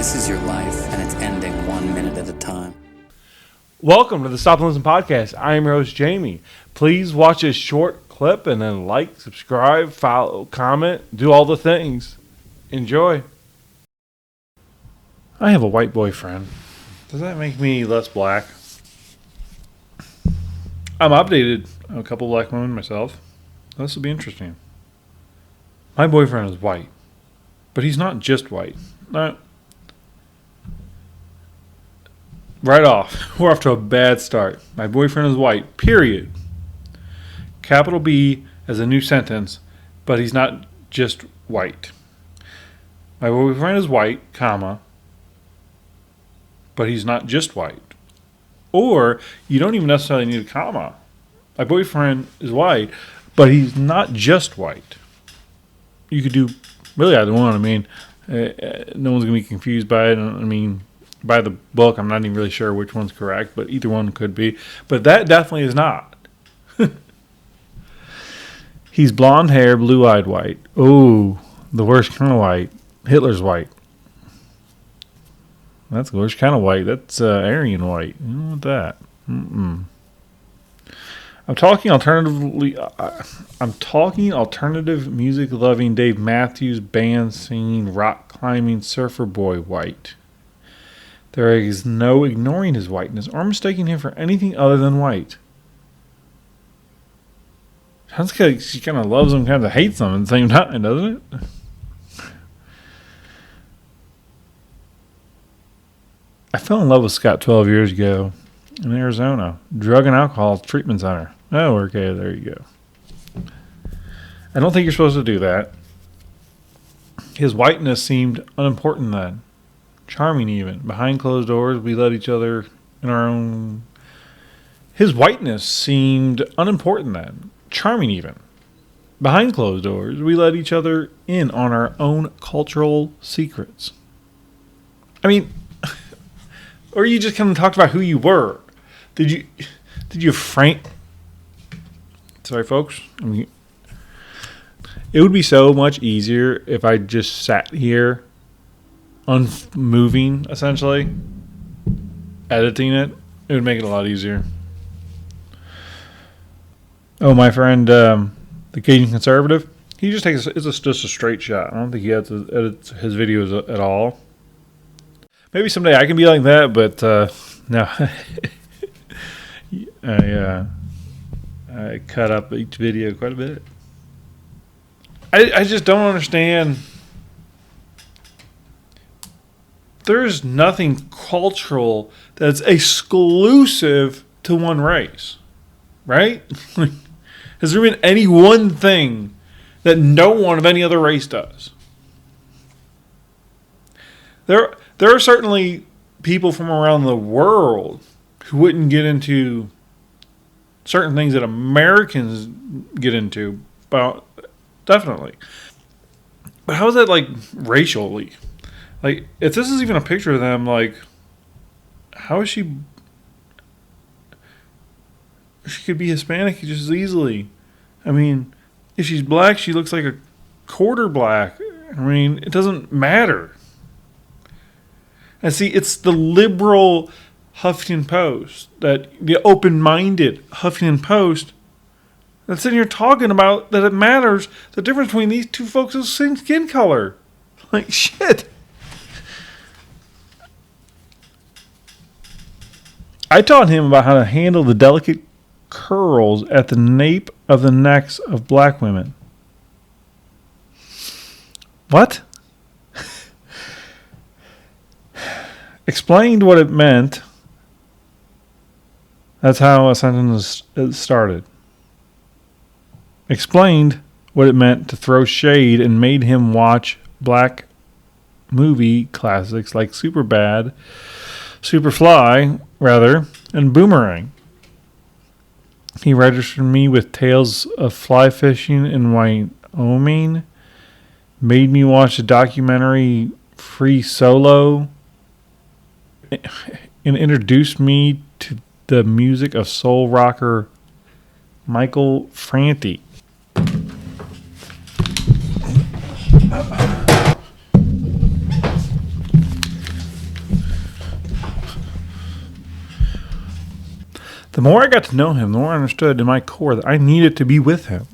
This is your life, and it's ending 1 minute at a time. Welcome to the Stop and Listen podcast. I am your host, Jamie. Please watch this short clip and then like, subscribe, follow, comment, do all the things. Enjoy. I have a white boyfriend. Does that make me less black? I'm updated a couple black women myself. This will be interesting. My boyfriend is white, but he's not just white. Right off, we're off to a bad start. My boyfriend is white, period. Capital B as a new sentence, but he's not just white. My boyfriend is white, comma, but he's not just white. Or you don't even necessarily need a comma. My boyfriend is white, but he's not just white. You could do really either one. I mean, no one's going to be confused by it. I mean, by the book, I'm not even really sure which one's correct, but either one could be. But that definitely is not. He's blonde hair, blue-eyed white. Oh, the worst kind of white. Hitler's white. That's the worst kind of white. That's Aryan white. You don't want that. I'm talking alternative music loving Dave Matthews band singing rock climbing surfer boy white. There is no ignoring his whiteness or mistaking him for anything other than white. Sounds like she kind of loves him, kind of hates him at the same time, doesn't it? I fell in love with Scott 12 years ago in Arizona. Drug and alcohol treatment center. Oh, okay, there you go. I don't think you're supposed to do that. His whiteness seemed unimportant then. Charming even. Behind closed doors, we let each other in our own... His whiteness seemed unimportant then. Charming even. Behind closed doors, we let each other in on our own cultural secrets. I mean... Or you just kind of talked about who you were. Did you frame... Sorry, folks. I mean, it would be so much easier if I just sat here unmoving, essentially, editing it. It would make it a lot easier. Oh, my friend, the Cajun conservative, he just takes it's just a straight shot. I don't think he has to edit his videos at all. Maybe someday I can be like that, but no. I cut up each video quite a bit. I just don't understand. There's nothing cultural that's exclusive to one race, right? Has there been any one thing that no one of any other race does? There are certainly people from around the world who wouldn't get into certain things that Americans get into, but definitely. But how is that like racially? Like, if this is even a picture of them, like, how is she? She could be Hispanic just as easily. I mean, if she's black, she looks like a quarter black. I mean, it doesn't matter. And see, it's the liberal Huffington Post, the open-minded Huffington Post, that's in here talking about that it matters the difference between these two folks' skin color. Like, shit. I taught him about how to handle the delicate curls at the nape of the necks of black women. What? Explained what it meant. That's how a sentence started. Explained what it meant to throw shade and made him watch black movie classics like Superfly, and Boomerang. He registered me with tales of fly fishing in Wyoming, made me watch a documentary Free Solo, and introduced me to the music of soul rocker Michael Franti. The more I got to know him, the more I understood in my core that I needed to be with him.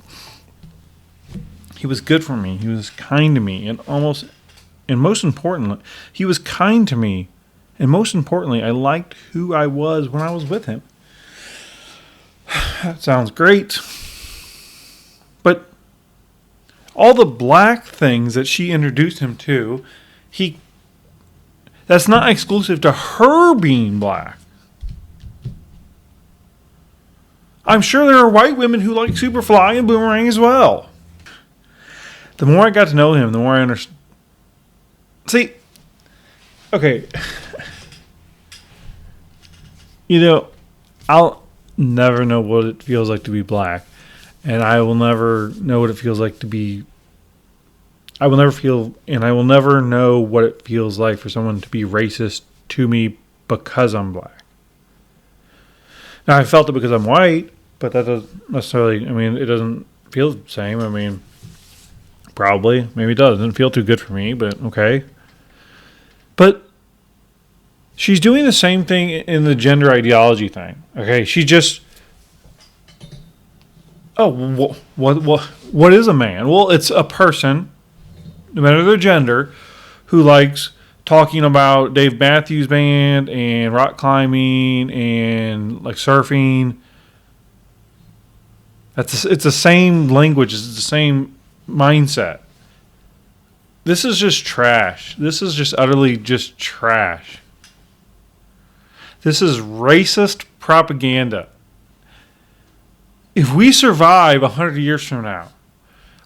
He was good for me. He was kind to me. And most importantly, he was kind to me. And most importantly, I liked who I was when I was with him. That sounds great. But all the black things that she introduced him to, that's not exclusive to her being black. I'm sure there are white women who like Superfly and Boomerang as well. The more I got to know him, the more I understood. See, okay. I'll never know what it feels like to be black. And I will never know what it feels like to be. I will never know what it feels like for someone to be racist to me because I'm black. Now, I felt it because I'm white, but that doesn't necessarily, it doesn't feel the same. Probably. Maybe it does. It doesn't feel too good for me, but okay. But she's doing the same thing in the gender ideology thing. Okay, she just... Oh, what is a man? Well, it's a person, no matter their gender, who likes talking about Dave Matthews Band and rock climbing and like surfing. It's the same language. It's the same mindset. This is just trash. This is just utterly just trash. This is racist propaganda. If we survive 100 years from now,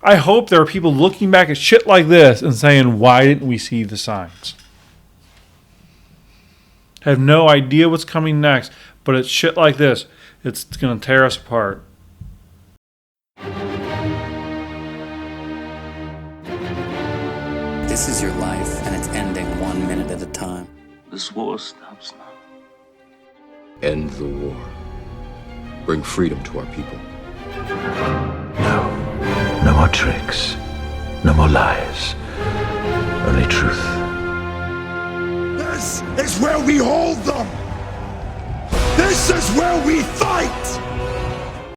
I hope there are people looking back at shit like this and saying, why didn't we see the signs? I have no idea what's coming next, but it's shit like this. It's going to tear us apart. This is your life, and it's ending 1 minute at a time. This war stops now. End the war. Bring freedom to our people. No. No more tricks. No more lies. Only truth. This is where we hold them! This is where we fight!